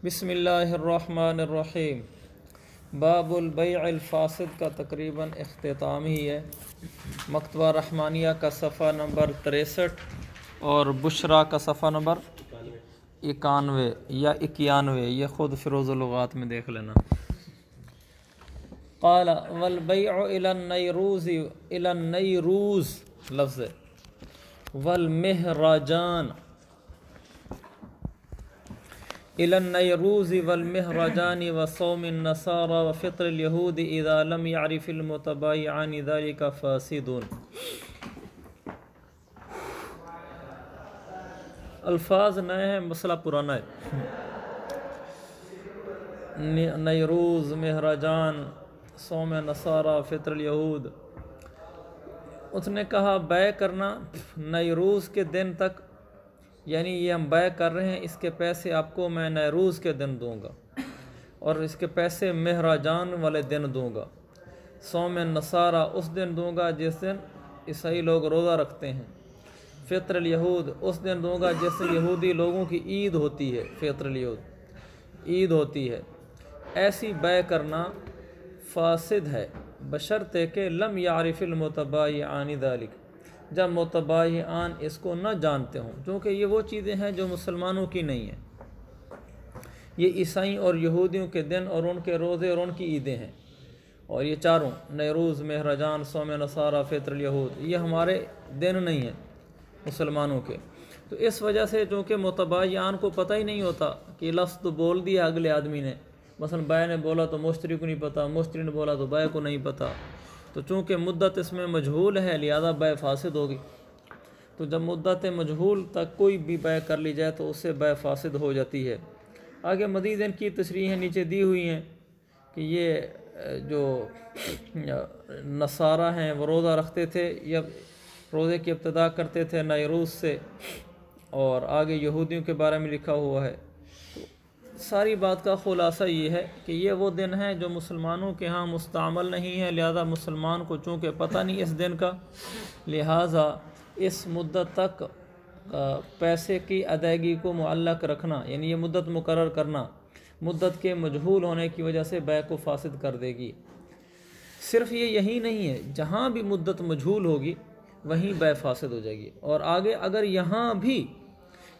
بسم اللہ الرحمن الرحیم۔ باب البیع الفاسد کا تقریباً اختتام ہی ہے۔ مکتبہ رحمانیہ کا صفحہ نمبر 63 اور بشرا کا صفحہ نمبر 91 یا 91، یہ خود فروز اللغات میں دیکھ لینا۔ قال والبیع الی النیروز لفظ والمہراجان إلى النيروز والمهرجان وصوم النصارى وفطر اليهود إذا لم يعرف المتبايعان ذلك فاسدون۔ الفاظ نئے ہیں، مسئلہ پرانا ہے۔ نیروز، مہرجان، صوم نصارى، فطر الیہود۔ اس نے کہا بیع کرنا نیروز کے دن تک، یعنی یہ ہم بیع کر رہے ہیں، اس کے پیسے آپ کو میں نیروز کے دن دوں گا اور اس کے پیسے مہراجان والے دن دوں گا۔ صوم نصارہ اس دن دوں گا جس دن عیسائی لوگ روزہ رکھتے ہیں۔ فطر الیہود اس دن دوں گا جس دن یہودی لوگوں کی عید ہوتی ہے، فطر الیہود عید ہوتی ہے۔ ایسی بیع کرنا فاسد ہے بشرطے کہ لم یعرف المتبایعان ذلک، جب متبایعان اس کو نہ جانتے ہوں، کیونکہ یہ وہ چیزیں ہیں جو مسلمانوں کی نہیں ہیں۔ یہ عیسائی اور یہودیوں کے دن اور ان کے روزے اور ان کی عیدیں ہیں، اور یہ چاروں نیروز، مہرجان، صوم نصارہ، فطر الیہود، یہ ہمارے دن نہیں ہیں مسلمانوں کے۔ تو اس وجہ سے چونکہ متبایعان کو پتہ ہی نہیں ہوتا کہ لفظ تو بول دیا اگلے آدمی نے، مثلا بائع نے بولا تو مشتری کو نہیں پتہ، مشتری نے بولا تو بائع کو نہیں پتہ، تو چونکہ مدت اس میں مجہول ہے لہذا بیع فاسد ہوگی۔ تو جب مدت مجہول تک کوئی بھی بیع کر لی جائے تو اس سے بیع فاسد ہو جاتی ہے۔ آگے مزید ان کی تشریحیں نیچے دی ہوئی ہیں کہ یہ جو نصارہ ہیں وہ روزہ رکھتے تھے یا روزے کی ابتدا کرتے تھے نیروز سے، اور آگے یہودیوں کے بارے میں لکھا ہوا ہے۔ ساری بات کا خلاصہ یہ ہے کہ یہ وہ دن ہیں جو مسلمانوں کے ہاں مستعمل نہیں ہے، لہذا مسلمان کو چونکہ پتہ نہیں اس دن کا، لہذا اس مدت تک پیسے کی ادائیگی کو معلق رکھنا، یعنی یہ مدت مقرر کرنا، مدت کے مجہول ہونے کی وجہ سے بیع کو فاسد کر دے گی۔ صرف یہ یہی نہیں ہے، جہاں بھی مدت مجہول ہوگی وہیں بیع فاسد ہو جائے گی، اور آگے اگر یہاں بھی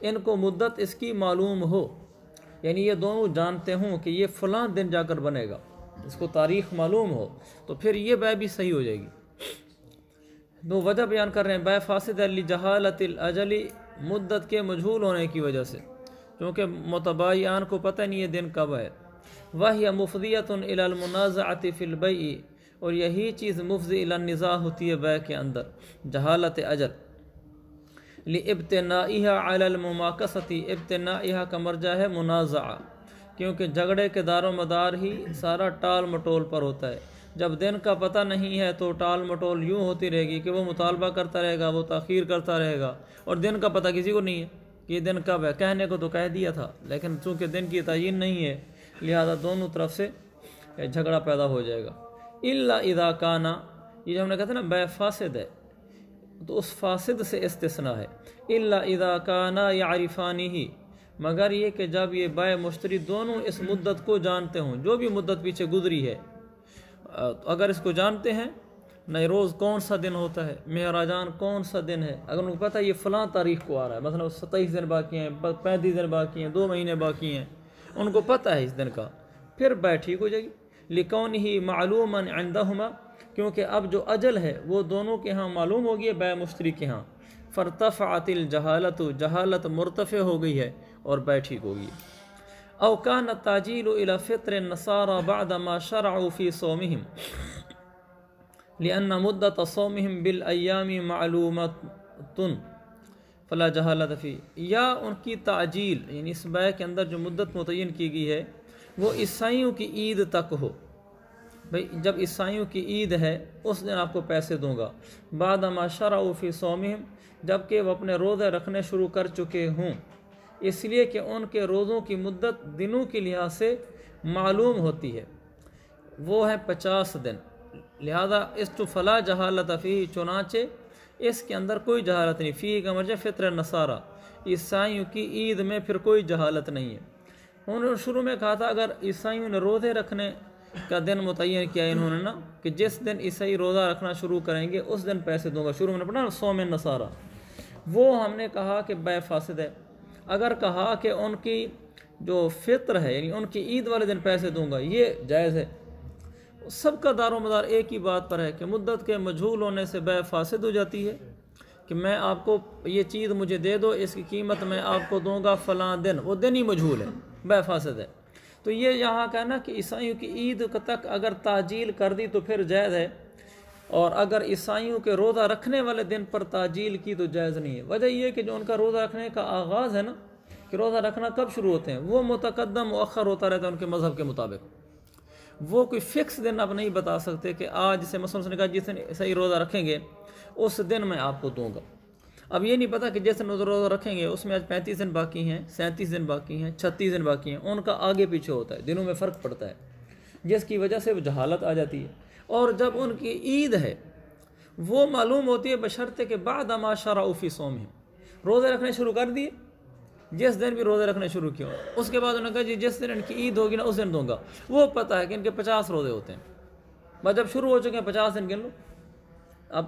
ان کو مدت اس کی معلوم ہو، یعنی یہ دونوں جانتے ہوں کہ یہ فلاں دن جا کر بنے گا، اس کو تاریخ معلوم ہو، تو پھر یہ بیع بھی صحیح ہو جائے گی۔ دو وجہ بیان کر رہے ہیں، بیع فاسد ہے لجہالت الاجل، مدت کے مجہول ہونے کی وجہ سے، کیونکہ متبایعان کو پتہ نہیں یہ دن کب ہے۔ وَهِيَ مُفْضِيَةٌ إِلَى الْمُنَازَعَةِ فِي الْبَيْعِ، اور یہی چیز مفضی الی النزاع ہوتی ہے بیع کے اندر، جہالت اجل۔ لِابْتِنَائِهَا عَلَى الْمُمَاكَسَةِ، ابتنائها کا مرجع ہے منازعہ، کیونکہ جھگڑے کے دار و مدار ہی سارا ٹال مٹول پر ہوتا ہے۔ جب دن کا پتہ نہیں ہے تو ٹال مٹول یوں ہوتی رہے گی کہ وہ مطالبہ کرتا رہے گا، وہ تاخیر کرتا رہے گا، اور دن کا پتہ کسی کو نہیں ہے کہ یہ دن کب ہے۔ کہنے کو تو کہہ دیا تھا لیکن چونکہ دن کی تعین نہیں ہے لہذا دونوں طرف سے جھگڑا پیدا ہو جائے گا۔ الا اذا کانا، یہ جو ہم نے کہا تھا نا بیع فاسد ہے، تو اس فاسد سے استثناء ہے۔ الا اذا کانا یعرفانہ، مگر یہ کہ جب یہ بائع مشتری دونوں اس مدت کو جانتے ہوں، جو بھی مدت پیچھے گزری ہے، اگر اس کو جانتے ہیں نیروز کون سا دن ہوتا ہے، مہراجان کون سا دن ہے، اگر ان کو پتہ یہ فلاں تاریخ کو آ رہا ہے، مثلا 27 دن باقی ہیں، 35 دن باقی ہیں، 2 مہینے باقی ہیں، ان کو پتہ ہے اس دن کا، پھر بیع ٹھیک ہو جائے گی۔ لِكَوْنِهِ مَعْلُومًا عِنْدَهُمَا، کیونکہ اب جو اجل ہے وہ دونوں کے ہاں معلوم ہوگی، بیع مشتری کے ہاں۔ فَارْتَفَعَتِ الْجَهَالَةُ، جہالت مرتفع ہو گئی ہے اور بیع ٹھیک ہوگی۔ او کان التعجیل الى فطر النصارى بعد ما شرعوا في صومهم لأن مدة صومهم بالأيام معلومة فلا جہالت فی، یا ان کی تعجیل، یعنی اس بیع کے اندر جو مدت متعین کی گئی ہے وہ عیسائیوں کی عید تک ہو۔ بھئی جب عیسائیوں کی عید ہے اس دن آپ کو پیسے دوں گا، بعد ما شرعوا فی صومهم، جبکہ وہ اپنے روزے رکھنے شروع کر چکے ہوں، اس لیے کہ ان کے روزوں کی مدت دنوں کے لحاظ سے معلوم ہوتی ہے، وہ ہے 50 دن، لہذا اس تو فلا جہالت فی، چنانچہ اس کے اندر کوئی جہالت نہیں۔ فی کا مرجع فطر النصارہ، عیسائیوں کی عید میں پھر کوئی جہالت نہیں ہے۔ انہوں نے شروع میں کہا تھا اگر عیسائیوں نے روزے رکھنے کا دن متعین کیا انہوں نے نا کہ جس دن عیسائی روزہ رکھنا شروع کریں گے اس دن پیسے دوں گا، شروع میں نے پڑھا نا صوم نصارہ، وہ ہم نے کہا کہ بے فاسد ہے۔ اگر کہا کہ ان کی جو فطر ہے یعنی ان کی عید والے دن پیسے دوں گا، یہ جائز ہے۔ سب کا دار و مدار ایک ہی بات پر ہے کہ مدت کے مجہول ہونے سے بے فاسد ہو جاتی ہے کہ میں آپ کو یہ چیز مجھے دے دو، اس کی قیمت میں آپ کو دوں گا فلاں دن، وہ دن ہی مجہول ہے، بے فاسد ہے۔ تو یہ یہاں کا نا کہ عیسائیوں کی عید تک اگر تعجیل کر دی تو پھر جائز ہے، اور اگر عیسائیوں کے روزہ رکھنے والے دن پر تعجیل کی تو جائز نہیں ہے۔ وجہ یہ ہے کہ جو ان کا روزہ رکھنے کا آغاز ہے نا کہ روزہ رکھنا کب شروع ہوتے ہیں، وہ متقدم مؤخر ہوتا رہتا ہے ان کے مذہب کے مطابق۔ وہ کوئی فکس دن آپ نہیں بتا سکتے کہ آج سے مثلاً اس نے کہا جس دن عیسائی روزہ رکھیں گے اس دن میں آپ کو دوں گا۔ اب یہ نہیں پتا کہ جس دن روزہ رکھیں گے اس میں آج 35 دن باقی ہیں، 37 دن باقی ہیں، 36 دن باقی ہیں، ان کا آگے پیچھے ہوتا ہے، دنوں میں فرق پڑتا ہے، جس کی وجہ سے جہالت آ جاتی ہے۔ اور جب ان کی عید ہے وہ معلوم ہوتی ہے بشرطے کہ بعد ما شرعوا فی صومہم، روزے رکھنے شروع کر دیے، جس دن بھی روزے رکھنے شروع کیا اس کے بعد انہوں نے کہا جی جس دن ان کی عید ہوگی نا اس دن دوں گا۔ وہ پتہ ہے کہ ان کے 50 روزے ہوتے ہیں، بس جب شروع ہو چکے ہیں 50 دن گن لو، اب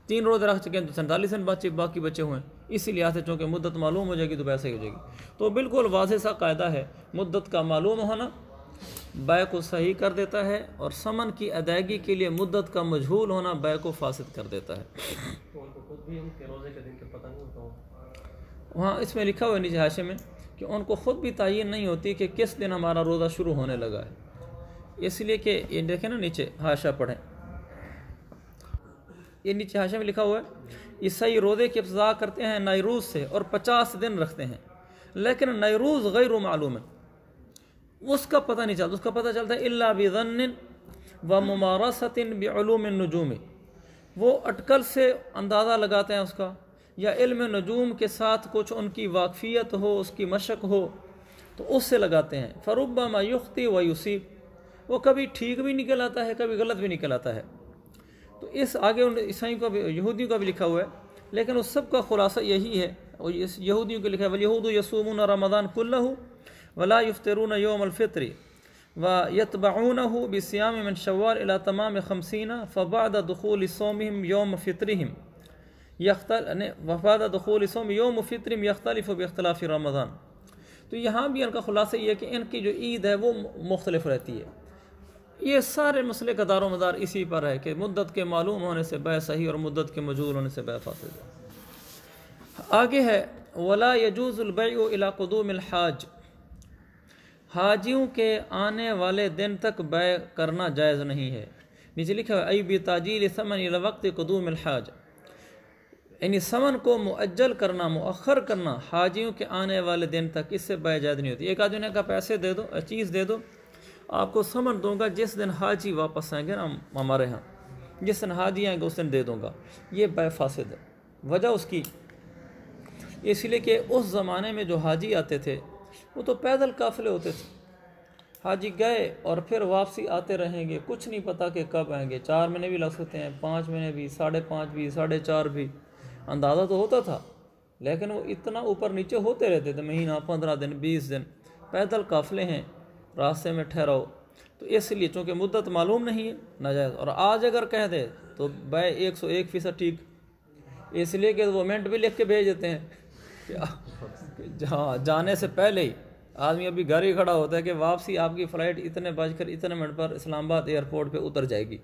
3 روزے رکھ چکے ہیں تو 47 دن باقی بچے ہوئے ہیں، اسی لحاظ سے چونکہ مدت معلوم ہو جائے گی تو ویسے ہی ہو جائے گی۔ تو بالکل واضح سا قاعدہ ہے، مدت کا معلوم ہونا بیع کو صحیح کر دیتا ہے، اور ثمن کی ادائیگی کے لیے مدت کا مجہول ہونا بیع کو فاسد کر دیتا ہے۔ وہاں اس میں لکھا ہوا ہے نیچے حاشے میں کہ ان کو خود بھی تعین نہیں ہوتی کہ کس دن ہمارا روزہ شروع ہونے لگا ہے، اس لیے کہ یہ دیکھیں نا نیچے حاشا پڑھیں، یہ نیچے حاشے میں لکھا ہوا ہے عیسائی روزے کی ابتدا کرتے ہیں نیروز سے اور 50 دن رکھتے ہیں، لیکن نیروز غیر معلوم ہے، اس کا پتہ نہیں چلتا، اس کا پتہ چلتا ہے الا بظن و ممارست بعلوم النجوم، وہ اٹکل سے اندازہ لگاتے ہیں اس کا، یا علم نجوم کے ساتھ کچھ ان کی واقفیت ہو، اس کی مشق ہو تو اس سے لگاتے ہیں۔ فربما یخطی و یصیب، وہ کبھی ٹھیک بھی نکل آتا ہے کبھی غلط بھی نکل آتا ہے۔ تو اس آگے ان عیسائیوں کا بھی یہودیوں کا بھی لکھا ہوا ہے، لیکن اس سب کا خلاصہ یہی ہے، اور یہودیوں کے لکھا ہے وَالْيَهُودُ يَصُومُونَ رَمَضَانَ كُلَّهُ وَلَا يُفْطِرُونَ يَوْمَ الْفِطْرِ وَيَتْبَعُونَهُ بِصِيَامٍ مِّن شَوَّالَ إِلَى تَمَامِ 50 فَبَعْدَ دُخُولِ صَوْمِهِمْ يَوْمَ فِطْرِهِمْ وَبَعْدَ دُخُولِ صَوْمِ يَوْمُ فِطْرِهِمْ يَخْتَلِفُ بِاخْتِلَافِ رمضان۔ تو یہاں بھی ان کا خلاصہ یہ ہے کہ ان کی جو عید ہے وہ مختلف رہتی ہے۔ یہ سارے مسئلے کا دار و مدار اسی پر ہے کہ مدت کے معلوم ہونے سے بیع صحیح اور مدت کے مجہول ہونے سے بیع فاسد ہے۔ آگے ہے وَلَا يَجُوزُ الْبَيْعُ إِلَى قُدُومِ الْحَاجِ، حاجیوں کے آنے والے دن تک بیع کرنا جائز نہیں ہے۔ نیچے لکھا ہے أي بتعجيل ثمن إلى وقت قدوم الحاج، یعنی ثمن کو مؤجل کرنا، مؤخر کرنا حاجیوں کے آنے والے دن تک، اس سے بیع جائز نہیں ہوتی۔ ایک آدمی نے کہا پیسے دے دو، چیز دے دو، آپ کو ثمن دوں گا جس دن حاجی واپس آئیں گے نا ہمارے ہاں، جس دن حاجی آئیں گے اس دن دے دوں گا، یہ بیع فاسد ہے۔ وجہ اس کی اس لیے کہ اس زمانے میں جو حاجی آتے تھے وہ تو پیدل قافلے ہوتے تھے، حاجی گئے اور پھر واپسی آتے رہیں گے، کچھ نہیں پتہ کہ کب آئیں گے، 4 مہینے بھی لگ سکتے ہیں، 5 مہینے بھی، 5.5 بھی، 4.5 بھی، اندازہ تو ہوتا تھا، لیکن وہ اتنا اوپر نیچے ہوتے رہتے تھے، مہینہ، 15 دن، 20 دن، پیدل قافلے ہیں، راستے میں ٹھہراؤ، تو اس لیے چونکہ مدت معلوم نہیں ہے ناجائز۔ اور آج اگر کہہ دے تو بیع 101% ٹھیک، اس لیے کہ وہ منٹ بھی لکھ کے بھیج دیتے ہیں کہ جہاں جانے سے پہلے ہی آدمی ابھی گھر ہی کھڑا ہوتا ہے کہ واپسی آپ کی فلائٹ اتنے بج کر اتنے منٹ پر اسلام آباد ایئرپورٹ پہ اتر جائے گی،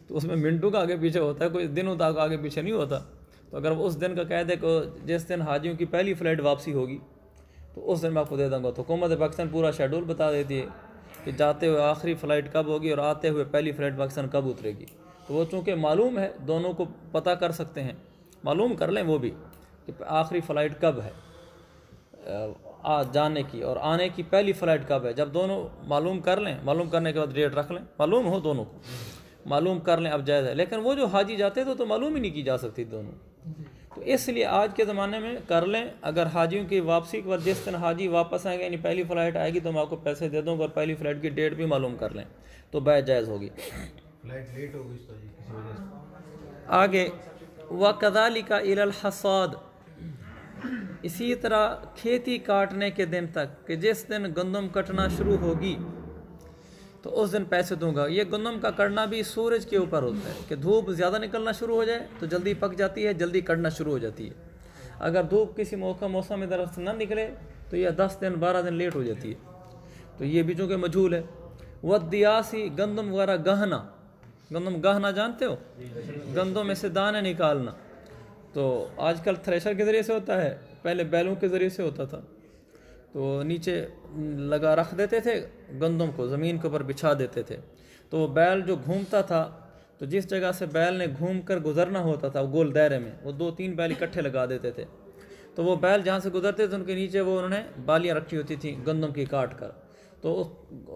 تو اس میں منٹوں کا آگے پیچھے ہوتا ہے، کوئی دنوں تک آگے پیچھے نہیں ہوتا۔ تو اگر وہ اس دن کا کہہ دے کہ جس دن حاجیوں کی پہلی فلائٹ واپسی ہوگی تو اس دن میں آپ کو دے دوں گا، تو حکومت پاکستان پورا شیڈول بتا دیتی ہے کہ جاتے ہوئے آخری فلائٹ کب ہوگی اور آتے ہوئے پہلی فلائٹ پاکستان کب اترے گی۔ تو وہ چونکہ معلوم ہے، دونوں کو پتہ کر سکتے ہیں، معلوم کر لیں وہ بھی کہ آخری فلائٹ کب ہے جانے کی اور آنے کی پہلی فلائٹ کب ہے۔ جب دونوں معلوم کر لیں، معلوم کرنے کے بعد ڈیٹ رکھ لیں، معلوم ہو دونوں کو، معلوم کر لیں اب جائز ہے۔ لیکن وہ جو حاجی جاتے تھے تو معلوم ہی نہیں کی جا سکتی دونوں، تو اس لیے آج کے زمانے میں کر لیں۔ اگر حاجیوں کی واپسی کے بعد جس دن حاجی واپس آئیں گے یعنی پہلی فلائٹ آئے گی تو میں آپ کو پیسے دے دوں گا، اور پہلی فلائٹ کی ڈیٹ بھی معلوم کر لیں تو بیع جائز ہوگی۔ فلائٹ لیٹ ہو گئی کسی وجہ سے آگے وَكَذَلِكَ إِلَى الْحَصَادِ، اسی طرح کھیتی کاٹنے کے دن تک کہ جس دن گندم کٹنا شروع ہوگی تو اس دن پیسے دوں گا. یہ گندم کا کٹنا بھی سورج کے اوپر ہوتا ہے کہ دھوپ زیادہ نکلنا شروع ہو جائے تو جلدی پک جاتی ہے, جلدی کٹنا شروع ہو جاتی ہے. اگر دھوپ کسی موسم میں درخت نہ نکلے تو یہ 10 دن 12 دن لیٹ ہو جاتی ہے. تو یہ بھی چونکہ مجھول ہے. ودیاسی گندم وغیرہ گہنا, گندم گہنا جانتے ہو, گندم میں سے دانے نکالنا. تو آج کل تھریشر کے ذریعے سے ہوتا ہے, پہلے بیلوں کے ذریعے سے ہوتا تھا. تو نیچے لگا رکھ دیتے تھے گندم کو, زمین کے اوپر بچھا دیتے تھے. تو وہ بیل جو گھومتا تھا تو جس جگہ سے بیل نے گھوم کر گزرنا ہوتا تھا گول دائرے میں, وہ 2-3 بیل اکٹھے لگا دیتے تھے. تو وہ بیل جہاں سے گزرتے تھے ان کے نیچے وہ انہوں نے بالیاں رکھی ہوتی تھیں گندم کی کاٹ کر. تو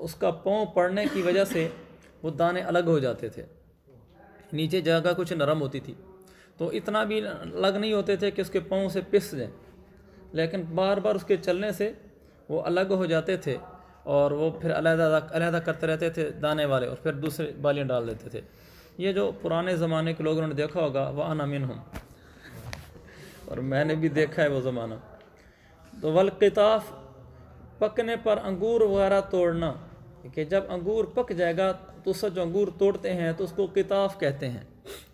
اس کا پاؤں پڑنے کی وجہ سے وہ دانے الگ ہو جاتے تھے, نیچے جگہ کچھ نرم ہوتی تھی. تو اتنا بھی الگ نہیں ہوتے تھے کہ اس کے پاؤں سے پس جائیں, لیکن بار بار اس کے چلنے سے وہ الگ ہو جاتے تھے اور وہ پھر علیحدہ کرتے رہتے تھے دانے والے, اور پھر دوسرے بالیاں ڈال دیتے تھے. یہ جو پرانے زمانے کے لوگوں نے دیکھا ہوگا وَأَنَا مِنْهُمْ, اور میں نے بھی دیکھا ہے وہ زمانہ. تو والقطاف پکنے پر انگور وغیرہ توڑنا, کہ جب انگور پک جائے گا تو اس سے جو انگور توڑتے ہیں تو اس کو قطاف کہتے ہیں.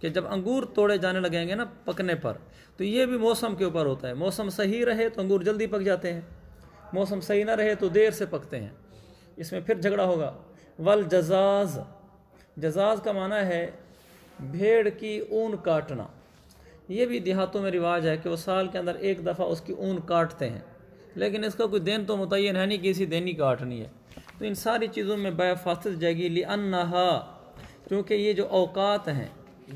کہ جب انگور توڑے جانے لگیں گے نا پکنے پر, تو یہ بھی موسم کے اوپر ہوتا ہے. موسم صحیح رہے تو انگور جلدی پک جاتے ہیں, موسم صحیح نہ رہے تو دیر سے پکتے ہیں. اس میں پھر جھگڑا ہوگا. والجزاز, جزاز کا معنی ہے بھیڑ کی اون کاٹنا. یہ بھی دیہاتوں میں رواج ہے کہ وہ سال کے اندر ایک دفعہ اس کی اون کاٹتے ہیں, لیکن اس کا کوئی دن تو متعین ہے نہیں کہ اسی دن ہی کاٹنی ہے. تو ان ساری چیزوں میں بیع فاسد جائے گی. لِأَنَّهَا, کیونکہ یہ جو اوقات ہیں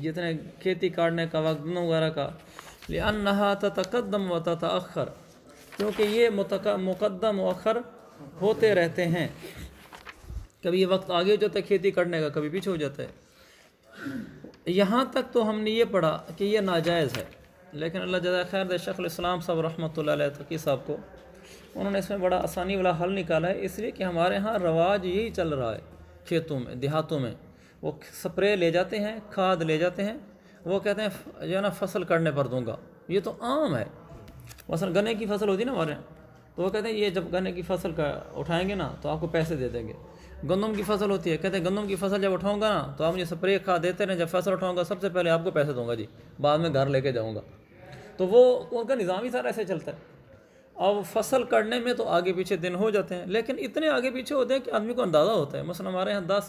جتنے کھیتی کاٹنے کا وقت وغیرہ کا, لِأَنَّهَا تَتَقَدَّمُ وَتَتَأَخَّرُ, کیونکہ یہ مقدم مؤخر ہوتے رہتے ہیں. کبھی یہ وقت آگے ہو جاتا ہے کھیتی کرنے کا, کبھی پیچھے ہو جاتا ہے. یہاں تک تو ہم نے یہ پڑھا کہ یہ ناجائز ہے, لیکن اللہ جزائے خیر دے شیخ الاسلام صاحب رحمۃ اللہ علیہ تقی صاحب کو, انہوں نے اس میں بڑا آسانی والا حل نکالا ہے. اس لیے کہ ہمارے ہاں رواج یہی چل رہا ہے کھیتوں میں دیہاتوں میں. وہ سپرے لے جاتے ہیں, کھاد لے جاتے ہیں, وہ کہتے ہیں جو ہے نا فصل کرنے پر دوں گا. یہ تو عام ہے. مثلا گنے کی فصل ہوتی ہے نا ہمارے یہاں, تو وہ کہتے ہیں یہ جب گنے کی فصل کا اٹھائیں گے نا تو آپ کو پیسے دے دیں گے. گندم کی فصل ہوتی ہے, کہتے ہیں گندم کی فصل جب اٹھاؤں گا نا تو آپ مجھے سپرے کھاد دیتے رہیں, جب فصل اٹھاؤں گا سب سے پہلے آپ کو پیسے دوں گا جی, بعد میں گھر لے کے جاؤں گا. تو وہ ان کا نظام ہی سارا ایسے چلتا ہے. اب فصل کرنے میں تو آگے پیچھے دن ہو جاتے ہیں, لیکن اتنے آگے پیچھے ہوتے ہیں کہ آدمی کو اندازہ ہوتا ہے. مثلا ہمارے یہاں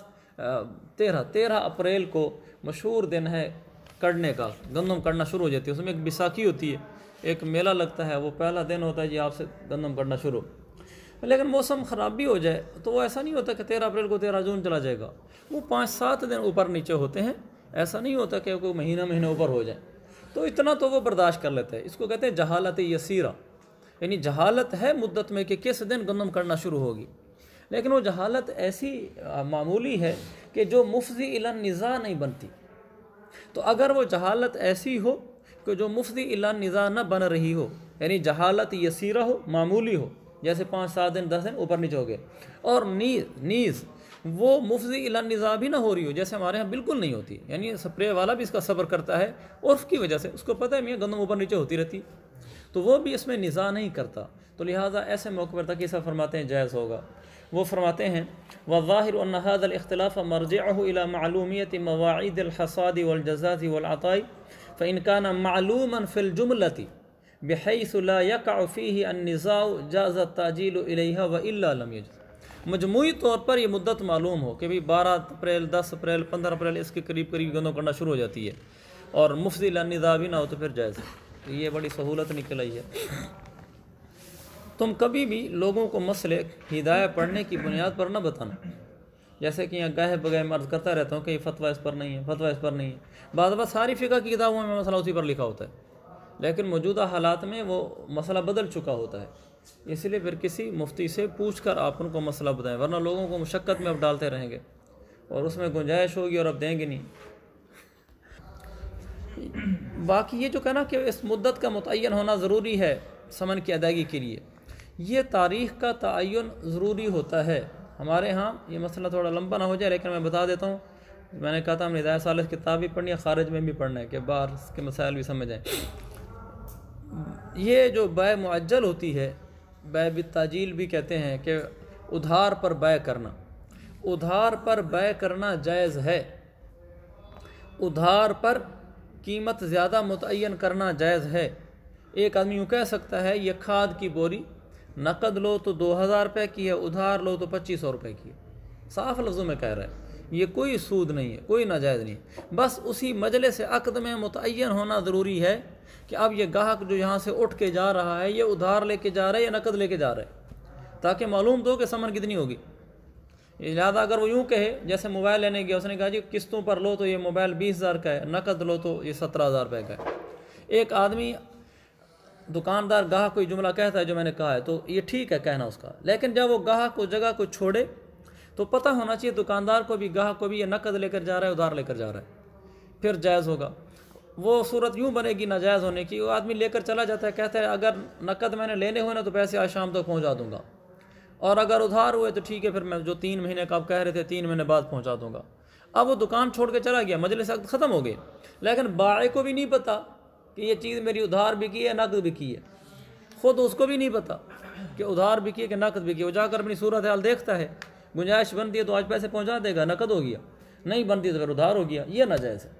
13 اپریل کو مشہور دن ہے کڑنے کا, گندم کڑنا شروع ہو جاتی ہے. اس میں ایک بیساکھی ہوتی ہے, ایک میلہ لگتا ہے, وہ پہلا دن ہوتا ہے جی آپ سے گندم کڑنا شروع. لیکن موسم خراب بھی ہو جائے تو وہ ایسا نہیں ہوتا کہ 13 اپریل کو 13 جون چلا جائے گا. وہ 5-7 دن اوپر نیچے ہوتے ہیں. ایسا نہیں ہوتا کہ کوئی مہینہ اوپر ہو جائے. تو اتنا تو وہ برداشت کر لیتے ہیں. اس کو کہتے ہیں جہالت یسیرہ, یعنی جہالت ہے مدت میں کہ کس دن گندم کرنا شروع ہوگی. لیکن وہ جہالت ایسی معمولی ہے کہ جو مفضی الی النزاع نہیں بنتی. تو اگر وہ جہالت ایسی ہو کہ جو مفضی الی النزاع نہ بن رہی ہو, یعنی جہالت یسیرہ ہو, معمولی ہو, جیسے 5-7 دن 10 دن اوپر نیچے ہو گئے, اور نیز وہ مفضی الی النزاع بھی نہ ہو رہی ہو, جیسے ہمارے ہاں بالکل نہیں ہوتی. یعنی سپرے والا بھی اس کا صبر کرتا ہے عرف کی وجہ سے, اس کو پتہ ہے میاں گندم اوپر نیچے ہوتی رہتی, تو وہ بھی اس میں نزاع نہیں کرتا. تو لہٰذا ایسے موقع پر تک یہ فرماتے ہیں جائز ہوگا. وہ فرماتے ہیں وَالظَّاهِرُ أَنَّ هَذَا الْاخْتِلَافَ مَرْجِعُهُ إِلَى مَعْلُومِيَّةِ مَوَاعِيدِ الْحَصَادِ وَالْجَزَازِ وَالْعَطَاءِ فَإِنْ كَانَ مَعْلُومًا فِي الْجُمْلَةِ بِحَيْثُ لَا يَقَعُ فِيهِ النِّزَاعُ جَازَ التَّعْجِيلُ إِلَيْهَا وَإِلَّا لَمْ يَجُزْ. مجموعی طور پر یہ مدت معلوم ہو کہ 12 اپریل 10 اپریل 15 اپریل اس کے قریب گندم کرنا شروع ہو جاتی ہے, اور مفضی الی النزاع بھی نہ ہو تو پھر جائز ہے. تو یہ بڑی سہولت نکل آئی ہے. تم کبھی بھی لوگوں کو مسئلے ہدایت پڑھنے کی بنیاد پر نہ بتانا. جیسے کہ یہاں گاہے بغیر مرض کرتا رہتا ہوں کہ یہ فتویٰ اس پر نہیں ہے, فتویٰ اس پر نہیں ہے. بعض بات ساری فقہ کی کتابوں میں مسئلہ اسی پر لکھا ہوتا ہے, لیکن موجودہ حالات میں وہ مسئلہ بدل چکا ہوتا ہے. اس لیے پھر کسی مفتی سے پوچھ کر آپ ان کو مسئلہ بتائیں, ورنہ لوگوں کو مشقت میں اب ڈالتے رہیں گے اور اس میں گنجائش ہوگی اور اب دیں گے نہیں. باقی یہ جو کہنا کہ اس مدت کا متعین ہونا ضروری ہے ثمن کی ادائیگی کے لیے, یہ تاریخ کا تعین ضروری ہوتا ہے. ہمارے ہاں یہ مسئلہ تھوڑا لمبا نہ ہو جائے, لیکن میں بتا دیتا ہوں. میں نے کہا تھا ہم نے ہدایت ثالث کتاب بھی پڑھنی ہے, خارج میں بھی پڑھنا ہے کہ باہر اس کے مسائل بھی سمجھ آئیں. یہ جو بے معجل ہوتی ہے، بے بالتاجیل بھی کہتے ہیں کہ ادھار پر بے کرنا، ادھار پر بے کرنا جائز ہے، ادھار پر قیمت زیادہ متعین کرنا جائز ہے۔ ایک آدمی یوں کہہ سکتا ہے یہ کھاد کی بوری نقد لو تو 2000 روپے کی ہے، ادھار لو تو 2500 روپے کی ہے، صاف لفظوں میں کہہ رہا ہے۔ یہ کوئی سود نہیں ہے، کوئی ناجائز نہیں ہے، بس اسی مجلس عقد میں متعین ہونا ضروری ہے کہ اب یہ گاہک جو یہاں سے اٹھ کے جا رہا ہے یہ ادھار لے کے جا رہا ہے یا نقد لے کے جا رہا ہے، تاکہ معلوم تو کہ ثمن کتنی ہوگی۔ لہٰذا اگر وہ یوں کہے، جیسے موبائل لینے گیا، اس نے کہا جی قسطوں پر لو تو یہ موبائل 20,000 کا ہے، نقد لو تو یہ 17,000 روپے کا ہے۔ ایک آدمی دکاندار گاہک کوئی جملہ کہتا ہے جو میں نے کہا ہے تو یہ ٹھیک ہے کہنا اس کا، لیکن جب وہ گاہک اس جگہ کو چھوڑے تو پتہ ہونا چاہیے دکاندار کو بھی گاہک کو بھی یہ نقد لے کر جا رہا ہے ادھار لے کر جا رہا ہے، پھر جائز ہوگا۔ وہ صورت یوں بنے گی ناجائز ہونے کی، وہ آدمی لے کر چلا جاتا ہے، کہتا ہے اگر نقد میں نے لینے ہوئے نا تو پیسے آج شام تک پہنچا دوں گا، اور اگر ادھار ہوئے تو ٹھیک ہے پھر میں جو 3 مہینے کا آپ کہہ رہے تھے 3 مہینے بعد پہنچا دوں گا۔ اب وہ دکان چھوڑ کے چلا گیا، مجلس عقد ختم ہو گئی، لیکن بائع کو بھی نہیں پتہ کہ یہ چیز میری ادھار بکی ہے نقد بکی ہے، خود اس کو بھی نہیں پتہ کہ ادھار بکی ہے کہ نقد بکی ہے۔ وہ جا کر اپنی صورتحال دیکھتا ہے، گنجائش بنتی ہے تو آج پیسے پہنچا دے گا، نقد ہو گیا، نہیں بنتی تو پھر ادھار ہو گیا، یہ ناجائز ہے۔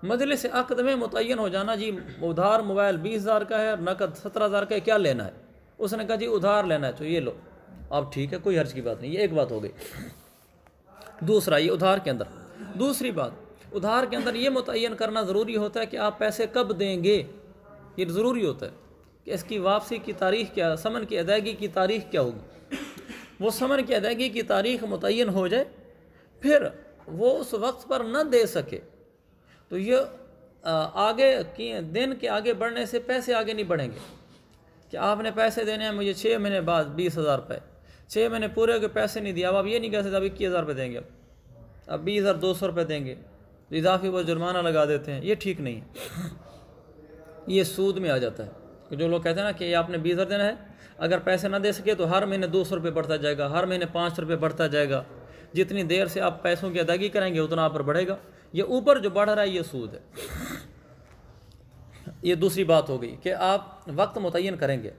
مجلس عقد میں متعین ہو جانا، جی ادھار موبائل 20,000 کا ہے اور نقد 17,000 کا ہے، کیا لینا ہے؟ اس نے کہا جی ادھار لینا ہے تو یہ لو، اب ٹھیک ہے کوئی حرج کی بات نہیں، یہ ایک بات ہو گئی۔ دوسرا یہ ادھار کے اندر، دوسری بات ادھار کے اندر یہ متعین کرنا ضروری ہوتا ہے کہ آپ پیسے کب دیں گے، یہ ضروری ہوتا ہے کہ اس کی واپسی کی تاریخ کیا، ثمن کی ادائیگی کی تاریخ کیا ہوگی۔ وہ ثمن کی ادائیگی کی تاریخ متعین ہو جائے، پھر وہ اس وقت پر نہ دے سکے تو یہ آگے دن کے آگے بڑھنے سے پیسے آگے نہیں بڑھیں گے کہ آپ نے پیسے دینے ہیں مجھے 6 مہینے بعد 20,000 روپے، 6 مہینے پورے کے پیسے نہیں دیا، اب آپ یہ نہیں کہہ سکتے اب 21,000 روپے دیں گے، اب 20,200 روپے دیں گے، اضافی وہ جرمانہ لگا دیتے ہیں، یہ ٹھیک نہیں ہے، یہ سود میں آ جاتا ہے کہ جو لوگ کہتے ہیں نا کہ یہ آپ نے 20,000 دینا ہے، اگر پیسے نہ دے سکے تو ہر مہینے 200 روپے بڑھتا جائے گا، ہر مہینے 500 روپے بڑھتا جائے گا، جتنی دیر سے آپ پیسوں کی ادائیگی کریں گے اتنا آپ پر بڑھے گا، یہ اوپر جو بڑھ رہا ہے یہ سود ہے۔ یہ دوسری بات ہو گئی کہ آپ وقت متعین کریں گے۔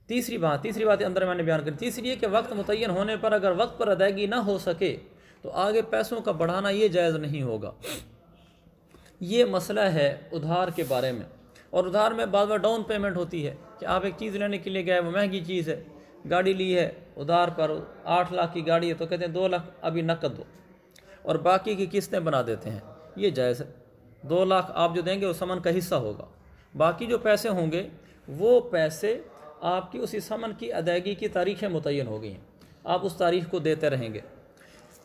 تیسری بات اندر میں نے بیان کری، تیسری یہ کہ وقت متعین ہونے پر اگر وقت پر ادائیگی نہ ہو سکے تو آگے پیسوں کا بڑھانا یہ جائز نہیں ہوگا۔ یہ مسئلہ ہے ادھار کے بارے میں، اور ادھار میں بعض بار ڈاؤن پیمنٹ ہوتی ہے کہ آپ ایک چیز لینے کے لیے گئے، وہ مہنگی چیز ہے، گاڑی لی ہے ادھار پر 8 لاکھ کی گاڑی ہے تو کہتے ہیں 2 لاکھ ابھی نقد دو اور باقی کی قسطیں بنا دیتے ہیں، یہ جائز ہے۔ 2 لاکھ آپ جو دیں گے وہ ثمن کا حصہ ہوگا، باقی جو پیسے ہوں گے وہ پیسے آپ کی اسی ثمن کی ادائیگی کی تاریخیں متعین ہو گئی ہیں، آپ اس تاریخ کو دیتے رہیں گے،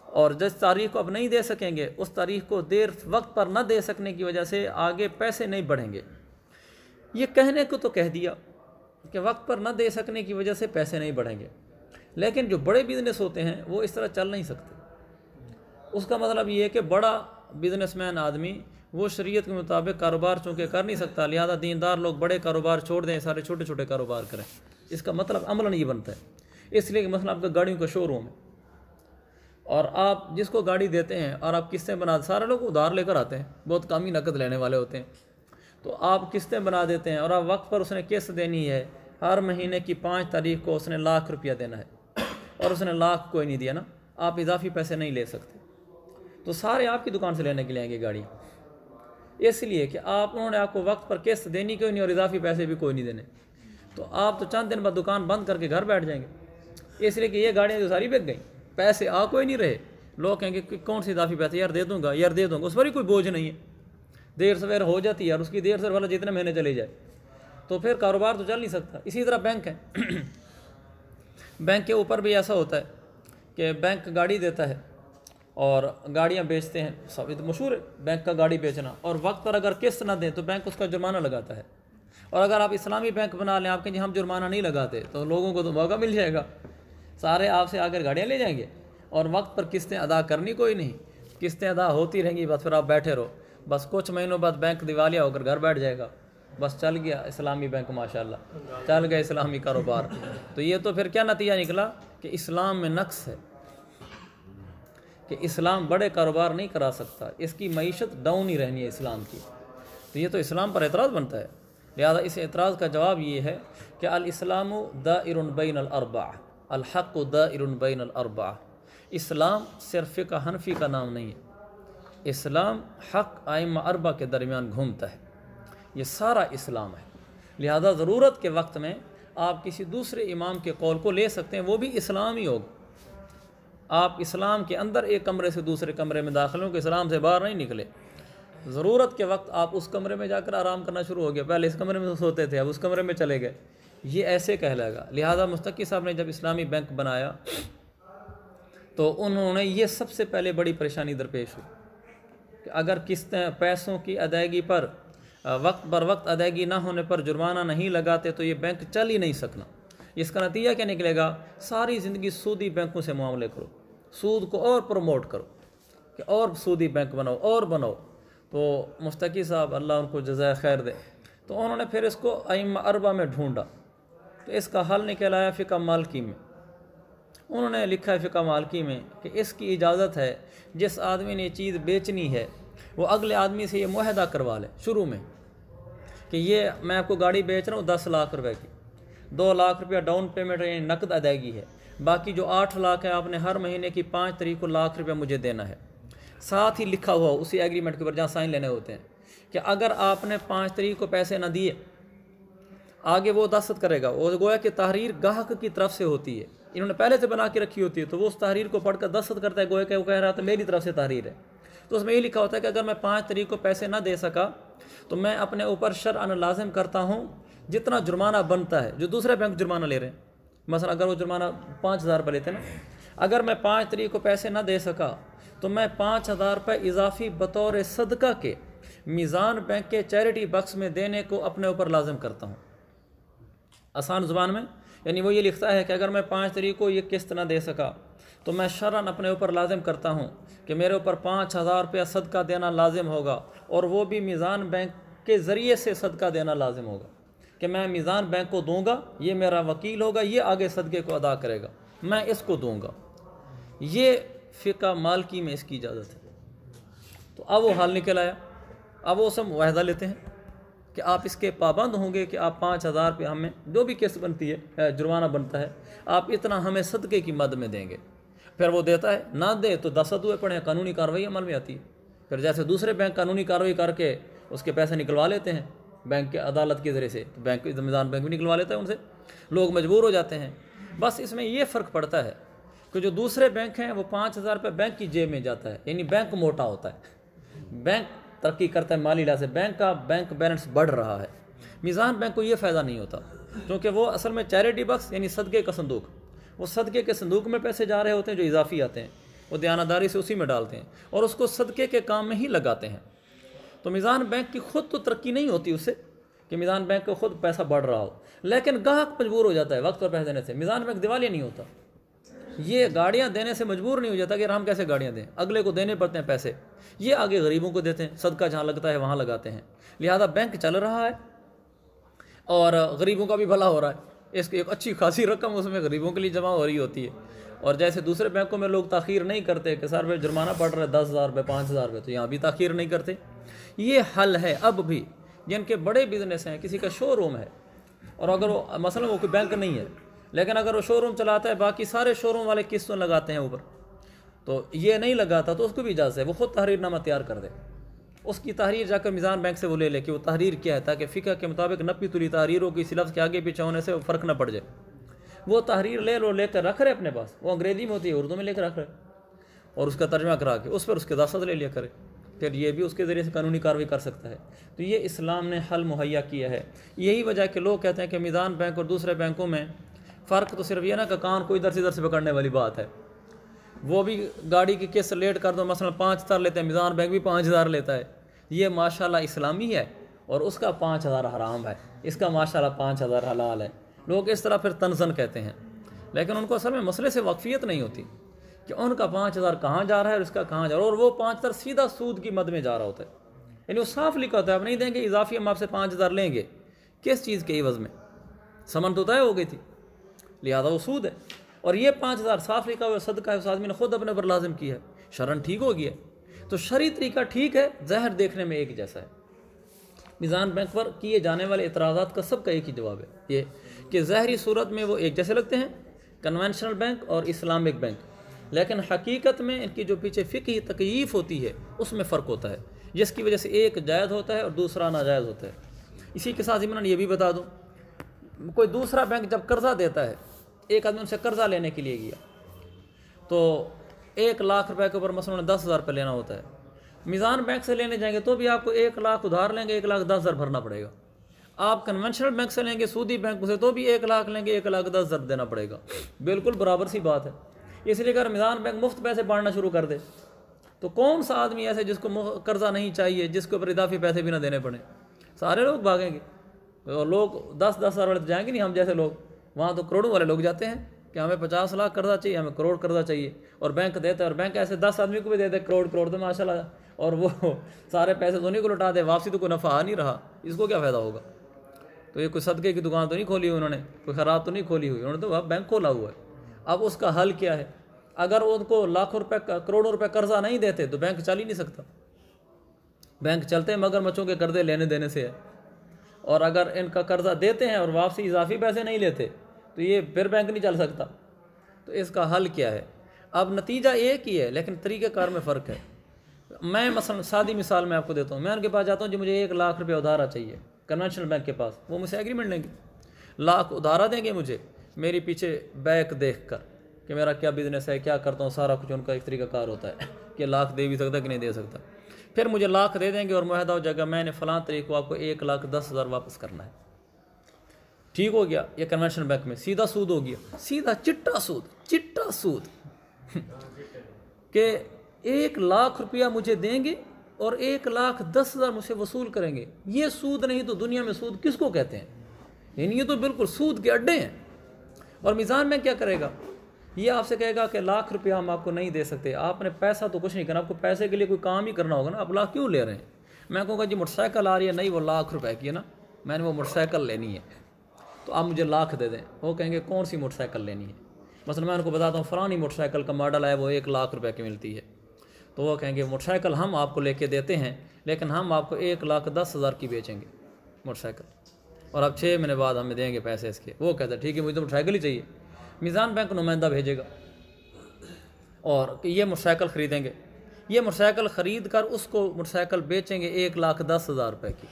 اور جس تاریخ کو آپ نہیں دے سکیں گے اس تاریخ کو دیر وقت پر نہ دے سکنے کی وجہ سے آگے پیسے نہیں بڑھیں گے۔ یہ کہنے کو تو کہہ دیا کہ وقت پر نہ دے سکنے کی وجہ سے پیسے نہیں بڑھیں گے، لیکن جو بڑے بزنس ہوتے ہیں وہ اس طرح چل نہیں سکتے۔ اس کا مطلب یہ ہے کہ بڑا بزنس مین آدمی وہ شریعت کے مطابق کاروبار چونکہ کر نہیں سکتا، لہذا دیندار لوگ بڑے کاروبار چھوڑ دیں، سارے چھوٹے چھوٹے کاروبار کریں، اس کا مطلب عملاً یہ بنتا ہے۔ اس لیے کہ مثلا آپ کا گاڑیوں کا شو روم ہے اور آپ جس کو گاڑی دیتے ہیں اور آپ قسطیں بنا، سارے لوگ ادھار لے کر آتے ہیں، بہت کم ہی نقد لینے والے ہوتے ہیں، تو آپ قسطیں بنا دیتے ہیں اور آپ وقت پر اس نے قسط دینی ہے، ہر مہینے کی 5 تاریخ کو اس نے 1,00,000 روپیہ دینا ہے اور اس نے 1,00,000 کوئی نہیں دیا نا، آپ اضافی پیسے نہیں لے سکتے، تو سارے آپ کی دکان سے لینے کے لیے آئیں گے گاڑی، اس لیے کہ انہوں نے آپ کو وقت پر قسط دینی کوئی نہیں اور اضافی پیسے بھی کوئی نہیں دینے، تو آپ تو چند دن بعد دکان بند کر کے گھر بیٹھ جائیں گے، اس لیے کہ یہ گاڑیاں جو ساری بک گئیں، پیسے کوئی نہیں رہے، لوگ کہیں گے کہ کون سی اضافی پیسے، یار دے دوں گا، اس پر ہی کوئی بوجھ نہیں ہے، دیر سویر ہو جاتی ہے اور اس کی دیر سے والا جتنے مہینے چلے جائے تو پھر کاروبار تو چل نہیں سکتا۔ اسی طرح بینک ہے، بینک کے اوپر بھی ایسا ہوتا ہے کہ بینک گاڑی دیتا ہے اور گاڑیاں بیچتے ہیں، سب مشہور ہے بینک کا گاڑی بیچنا، اور وقت پر اگر قسط نہ دیں تو بینک اس کا جرمانہ لگاتا ہے، اور اگر آپ اسلامی بینک بنا لیں، آپ کہیں ہم جرمانہ نہیں لگاتے تو لوگوں کو تو موقع مل جائے گا، سارے آپ سے آ کر گاڑیاں لے جائیں گے اور وقت پر قسطیں ادا کرنی کوئی نہیں، قسطیں ادا ہوتی رہیں گی، بس پھر آپ بیٹھے رہو، بس کچھ مہینوں بعد بینک دیوالیہ ہو کر گھر بیٹھ جائے گا، بس چل گیا اسلامی بینک، ماشاءاللہ چل گیا اسلامی کاروبار۔ تو یہ تو پھر کیا نتیجہ نکلا کہ اسلام میں نقص ہے، کہ اسلام بڑے کاروبار نہیں کرا سکتا، اس کی معیشت ڈاؤن ہی رہنی ہے اسلام کی، تو یہ تو اسلام پر اعتراض بنتا ہے۔ لہذا اس اعتراض کا جواب یہ ہے کہ الاسلام دائر بین الاربع، الحق دائر بین الاربع، اسلام صرف فقہ حنفی کا نام نہیں ہے، اسلام حق ائمہ اربعہ کے درمیان گھومتا ہے، یہ سارا اسلام ہے۔ لہذا ضرورت کے وقت میں آپ کسی دوسرے امام کے قول کو لے سکتے ہیں، وہ بھی اسلام ہی ہوگا۔ آپ اسلام کے اندر ایک کمرے سے دوسرے کمرے میں داخل ہوں کہ اسلام سے باہر نہیں نکلے، ضرورت کے وقت آپ اس کمرے میں جا کر آرام کرنا شروع ہو گیا، پہلے اس کمرے میں سوتے تھے اب اس کمرے میں چلے گئے، یہ ایسے کہلائے گا۔ لہذا مستقی صاحب نے جب اسلامی بینک بنایا تو انہوں نے یہ سب سے پہلے بڑی پریشانی درپیش ہوئی کہ اگر قسطیں پیسوں کی ادائیگی پر وقت بر وقت ادائیگی نہ ہونے پر جرمانہ نہیں لگاتے تو یہ بینک چل ہی نہیں سکنا۔ اس کا نتیجہ کیا نکلے گا؟ ساری زندگی سودی بینکوں سے معاملے کرو، سود کو اور پروموٹ کرو کہ اور سودی بینک بناؤ اور بناؤ۔ تو مستقی صاحب اللہ ان کو جزائے خیر دے، تو انہوں نے پھر اس کو ائمہ اربعہ میں ڈھونڈا، تو اس کا حل نکل آیا فقہ مالکی میں۔ انہوں نے لکھا ہے فقہ مالکی میں کہ اس کی اجازت ہے جس آدمی نے یہ چیز بیچنی ہے وہ اگلے آدمی سے یہ معاہدہ کروا لے شروع میں کہ یہ میں آپ کو گاڑی بیچ رہا ہوں 10 لاکھ روپے کی، 2 لاکھ روپیہ ڈاؤن پیمنٹ یعنی نقد ادائیگی ہے، باقی جو 8 لاکھ ہے آپ نے ہر مہینے کی 5 تاریخ کو لاکھ روپیہ مجھے دینا ہے۔ ساتھ ہی لکھا ہوا اسی ایگریمنٹ کے اوپر جہاں سائن لینے ہوتے ہیں کہ اگر آپ نے 5 تاریخ کو پیسے نہ دیے آگے وہ دستخط کرے گا، وہ گویا کہ تحریر گاہک کی طرف سے ہوتی ہے، انہوں نے پہلے سے بنا کے رکھی ہوتی ہے، تو وہ اس تحریر کو پڑھ کر دستخط کرتا ہے، گویا کہ وہ کہہ رہا تھا میری طرف سے تحریر ہے۔ تو اس میں یہ لکھا ہوتا ہے کہ اگر میں 5 تاریخ کو پیسے نہ دے سکا تو میں اپنے اوپر شرعاً لازم کرتا ہوں جتنا جرمانہ بنتا ہے جو دوسرے بینک جرمانہ لے رہے ہیں۔ مثلا اگر وہ جرمانہ 5000 روپے لیتے ہیں نا، اگر میں 5 تاریخ کو پیسے نہ دے سکا تو میں 5000 روپے اضافی بطور صدقہ کے میزان بینک کے چیریٹی باکس میں دینے کو اپنے اوپر لازم کرتا ہوں۔ آسان زبان میں یعنی وہ یہ لکھتا ہے کہ اگر میں 5 تاریخ کو یہ قسط نہ دے سکا تو میں شرعاً اپنے اوپر لازم کرتا ہوں کہ میرے اوپر 5000 روپیہ صدقہ دینا لازم ہوگا، اور وہ بھی میزان بینک کے ذریعے سے صدقہ دینا لازم ہوگا کہ میں میزان بینک کو دوں گا، یہ میرا وکیل ہوگا، یہ آگے صدقے کو ادا کرے گا، میں اس کو دوں گا۔ یہ فقہ مالکی میں اس کی اجازت ہے۔ تو اب وہ حل نکل آیا، اب وہ سب معاہدہ لیتے ہیں کہ آپ اس کے پابند ہوں گے کہ آپ 5000 روپیہ ہمیں جو بھی قسط بنتی ہے جرمانہ بنتا ہے آپ اتنا ہمیں صدقے کی مد میں دیں گے۔ پھر وہ دیتا ہے، نہ دے تو 10 عدوے پڑیں، قانونی کارروائی عمل میں آتی ہے۔ پھر جیسے دوسرے بینک قانونی کارروائی کر کے اس کے پیسے نکلوا لیتے ہیں بینک کے عدالت کے ذریعے سے، تو بینک میزان بینک بھی نکلوا لیتا ہے ان سے، لوگ مجبور ہو جاتے ہیں۔ بس اس میں یہ فرق پڑتا ہے کہ جو دوسرے بینک ہیں وہ 5000 روپے بینک کی جیب میں جاتا ہے، یعنی بینک موٹا ہوتا ہے، بینک ترقی کرتا ہے مالی لحاظ سے، بینک کا بینک بیلنس بڑھ رہا ہے۔ میزان بینک کو یہ فائدہ نہیں ہوتا کیونکہ وہ اصل میں چیریٹی باکس یعنی صدقے کا صندوق، وہ صدقے کے صندوق میں پیسے جا رہے ہوتے ہیں جو اضافی آتے ہیں، وہ دیانتداری سے اسی میں ڈالتے ہیں اور اس کو صدقے کے کام میں ہی لگاتے ہیں۔ تو میزان بینک کی خود تو ترقی نہیں ہوتی اس سے کہ میزان بینک کو خود پیسہ بڑھ رہا ہو، لیکن گاہک مجبور ہو جاتا ہے وقت پر پیسے دینے سے۔ میزان بینک دیوالیہ نہیں ہوتا، یہ گاڑیاں دینے سے مجبور نہیں ہو جاتا کہ ہم کیسے گاڑیاں دیں، اگلے کو دینے پڑتے ہیں پیسے، یہ آگے غریبوں کو دیتے ہیں، صدقہ جہاں لگتا ہے وہاں لگاتے ہیں۔ لہذا بینک چل رہا ہے اور غریبوں کا بھی بھلا ہو رہا ہے، اس کی ایک اچھی خاصی رقم اس میں غریبوں کے لیے جمع ہو رہی ہوتی ہے۔ اور جیسے دوسرے بینکوں میں لوگ تاخیر نہیں کرتے کہ سر پہ جرمانہ پڑ رہا ہے 10,000 روپے 5,000 روپے، تو یہاں بھی تاخیر نہیں کرتے۔ یہ حل ہے اب بھی جن کے بڑے بزنس ہیں، کسی کا شو روم ہے اور اگر وہ مثلا وہ کوئی بینک نہیں ہے لیکن اگر وہ شو روم چلاتا ہے، باقی سارے شو روم والے قسطیں لگاتے ہیں اوپر، تو یہ نہیں لگاتا تو اس کو بھی اجازت ہے وہ خود تحریر نامہ تیار کر دے، اس کی تحریر جا کر میزان بینک سے وہ لے لے کہ وہ تحریر کیا ہے، تاکہ فقہ کے مطابق نپی تلی تحریروں کی لفظ کے آگے پیچھے ہونے سے وہ فرق نہ پڑ جائے۔ وہ تحریر لے کر رکھ رہے اپنے پاس، وہ انگریزی میں ہوتی ہے، اردو میں لے کر رکھ رہے اور اس کا ترجمہ کرا کے اس پر اس کے دستخط لے لیا کرے، پھر یہ بھی اس کے ذریعے سے قانونی کارروائی کر سکتا ہے۔ تو یہ اسلام نے حل مہیا کیا ہے۔ یہی وجہ ہے کہ لوگ کہتے ہیں کہ میزان بینک اور دوسرے بینکوں میں فرق تو صرف یہ نا کہ کان کو ادھر سے پکڑنے والی بات ہے، وہ بھی گاڑی کی قسط لیٹ کر دو مثلا 5,000 لیتے ہیں، میزان بینک بھی 5,000 لیتا ہے، یہ ماشاءاللہ اسلامی ہے اور اس کا 5,000 حرام ہے، اس کا ماشاءاللہ 5,000 حلال ہے۔ لوگ اس طرح پھر تنزن کہتے ہیں، لیکن ان کو اصل میں مسئلے سے واقفیت نہیں ہوتی کہ ان کا 5,000 کہاں جا رہا ہے اور اس کا کہاں جا رہا ہے، اور وہ 5,000 سیدھا سود کی مد میں جا رہا ہوتا ہے، یعنی وہ صاف لکھا ہوتا ہے آپ نہیں دیں گے اضافی، ہم آپ سے 5,000 لیں گے، کس چیز کے عوض میں؟ سمن تو طے ہو گئی تھی، لہذا وہ سود ہے، اور یہ 5,000 صاف لکھا ہوا صدقہ ہے، اس آدمی نے خود اپنے پر لازم کیا ہے، شرعاً ٹھیک ہو گیا۔ تو شرعی طریقہ ٹھیک ہے، ظاہر دیکھنے میں ایک جیسا ہے۔ میزان بینک پر کیے جانے والے اعتراضات کا سب کا ایک ہی جواب ہے، یہ کہ ظاہری صورت میں وہ ایک جیسے لگتے ہیں، کنونشنل بینک اور اسلامک بینک، لیکن حقیقت میں ان کی جو پیچھے فقہی تکییف ہوتی ہے اس میں فرق ہوتا ہے، جس کی وجہ سے ایک جائز ہوتا ہے اور دوسرا ناجائز ہوتا ہے۔ اسی کے ساتھ ضمن یہ بھی بتا دوں، کوئی دوسرا بینک جب قرضہ دیتا ہے، ایک آدمی ان سے قرضہ لینے کے لیے گیا تو 1,00,000 روپے کے اوپر مثلاً 10,000 روپے لینا ہوتا ہے، میزان بینک سے لینے جائیں گے تو بھی آپ کو 1,00,000 ادھار لیں گے، 1,10,000 بھرنا پڑے گا۔ آپ کنونشنل بینک سے لیں گے، سودی بینک سے تو بھی 1,00,000 لیں گے، 1,10,000 دینا پڑے گا، بالکل برابر سی بات ہے۔ اس لیے اگر میزان بینک مفت پیسے بانٹنا شروع کر دے تو کون سا آدمی ایسے جس کو قرضہ نہیں چاہیے، جس کے اوپر اضافی پیسے بھی نہ دینے پڑیں؟ سارے لوگ بھاگیں گے، اور لوگ 10,000 والے جائیں گے نہیں، ہم جیسے لوگ وہاں تو کروڑوں والے لوگ جاتے ہیں کہ ہمیں 50 لاکھ قرضہ چاہیے، ہمیں کروڑ قرضہ چاہیے، اور بینک دیتا ہے، اور بینک ایسے 10 آدمی کو بھی دے دے کروڑ تو ماشاء اللہ، اور وہ سارے پیسے تو نہیں کو لوٹا دے، واپسی تو کوئی نفع آ نہیں رہا، اس کو کیا فائدہ ہوگا؟ تو یہ کوئی صدقے کی دکان تو نہیں کھولی ہوئی انہوں نے، کوئی خراب تو نہیں کھولی ہوئی، انہوں نے تو بینک کھولا ہوا ہے۔ اب اس کا حل کیا ہے؟ اگر ان کو لاکھوں روپے کروڑوں روپے قرضہ نہیں دیتے تو بینک چل ہی نہیں سکتا۔ بینک چلتے مگر مچھوں کے قرضے لینے دینے سے ہے، اور اگر ان کا قرضہ دیتے ہیں اور واپسی اضافی پیسے نہیں لیتے تو یہ پھر بینک نہیں چل سکتا۔ تو اس کا حل کیا ہے؟ اب نتیجہ ایک ہی ہے لیکن طریقہ کار میں فرق ہے۔ میں مثلا سادی مثال میں آپ کو دیتا ہوں، میں ان کے پاس جاتا ہوں، جو مجھے 1,00,000 روپے ادھارا چاہیے کنونشنل بینک کے پاس، وہ مجھ سے ایگریمنٹ لیں گے، 1,00,000 ادھارا دیں گے مجھے، میری پیچھے بیک دیکھ کر کہ میرا کیا بزنس ہے، کیا کرتا ہوں، سارا کچھ ان کا ایک طریقہ کار ہوتا ہے کہ 1,00,000 دے بھی سکتا کہ نہیں دے سکتا۔ پھر مجھے 1,00,000 دے دیں گے اور معاہدہ ہو جائے گا، میں نے فلاں تاریخ کو آپ کو 1,10,000 واپس کرنا ہے، ٹھیک ہو گیا۔ یہ کنونشنل بینک میں سیدھا سود ہو گیا، سیدھا چٹا سود کہ 1,00,000 روپیہ مجھے دیں گے اور 1,10,000 مجھ سے وصول کریں گے۔ یہ سود نہیں تو دنیا میں سود کس کو کہتے ہیں؟ یعنی یہ تو بالکل سود کے اڈے ہیں۔ اور میزان میں کیا کرے گا؟ یہ آپ سے کہے گا کہ 1,00,000 روپیہ ہم آپ کو نہیں دے سکتے، آپ نے پیسہ تو کچھ نہیں کرنا، آپ کو پیسے کے لیے کوئی کام ہی کرنا ہوگا نا، آپ 1,00,000 کیوں لے رہے ہیں؟ میں کہوں گا جی موٹر سائیکل آ رہی ہے، نہیں وہ 1,00,000 روپے کی ہے نا، میں نے وہ موٹر سائیکل لینی ہے، تو آپ مجھے 1,00,000 دے دیں۔ وہ کہیں گے کون سی موٹر سائیکل لینی ہے؟ مثلا میں ان کو بتاتا ہوں فلانی موٹر سائیکل کا ماڈل ہے، وہ 1,00,000 روپے کی ملتی ہے، تو وہ کہیں گے موٹر سائیکل ہم آپ کو لے کے دیتے ہیں لیکن ہم آپ کو 1,10,000 کی بیچیں گے موٹر سائیکل، اور اب 6 مہینے بعد ہمیں دیں گے پیسے اس کے۔ وہ کہتا ہے ٹھیک ہے، مجھے تو موٹر سائیکل ہی چاہیے۔ میزان بینک نمائندہ بھیجے گا اور یہ موٹر سائیکل خریدیں گے، یہ موٹر سائیکل خرید کر اس کو موٹر سائیکل بیچیں گے 1,10,000 روپے کی،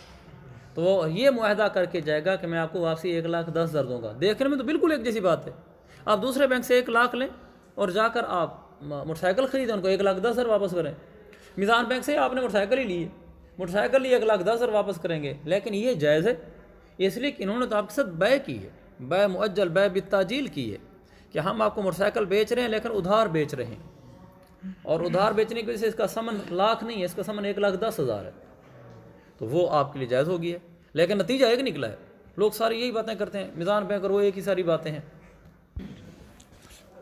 تو وہ یہ معاہدہ کر کے جائے گا کہ میں آپ کو واپسی 1,10,000 دوں گا۔ دیکھنے میں تو بالکل ایک جیسی بات ہے، آپ دوسرے بینک سے 1,00,000 لیں اور جا کر آپ موٹر سائیکل خریدیں، ان کو 1,10,000 واپس کریں۔ میزان بینک سے آپ نے موٹر سائیکل ہی لی ہے، موٹر سائیکل لی 1,10,000 واپس کریں گے، لیکن یہ جائز ہے اس لیے کہ انہوں نے تو آپ کے ساتھ بے کی ہے، بے مؤجل، بے بالتاجیل کی ہے کہ ہم آپ کو موٹر سائیکل بیچ رہے ہیں لیکن ادھار بیچ رہے ہیں، اور ادھار بیچنے کی وجہ سے اس کا ثمن 1,00,000 نہیں ہے، اس کا ثمن 1,10,000 ہے، تو وہ آپ کے لیے جائز ہو گئی ہے، لیکن نتیجہ ایک نکلا ہے۔ لوگ ساری یہی باتیں کرتے ہیں، میزان بینک اور وہ ایک ہی ساری باتیں ہیں۔